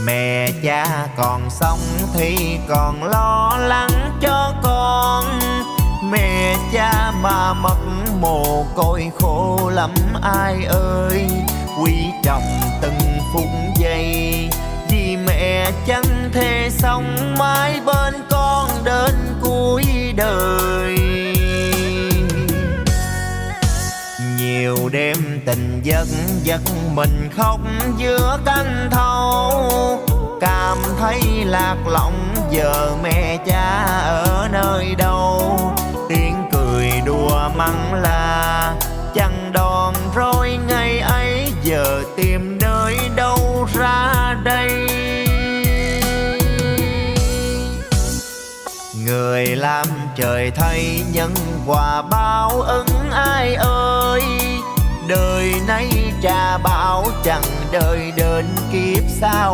Mẹ cha còn sống thì còn lo lắng cho con, mẹ cha mà mất mồ côi khổ lắm ai ơi. Quý trọng từng phút giây, vì mẹ chẳng thể sống mãi bên con đến cuối đời. Nhiều đêm tình giấc giấc mình khóc giữa canh thâu, cảm thấy lạc lõng giờ mẹ cha ở nơi đâu. Tiếng cười đùa mắng là chẳng đòn roi ngày ấy, giờ tìm nơi đâu ra đây. Người làm trời thấy nhân quả báo ứng ai ơi, đời nay trả báo chẳng đời đến kiếp sau.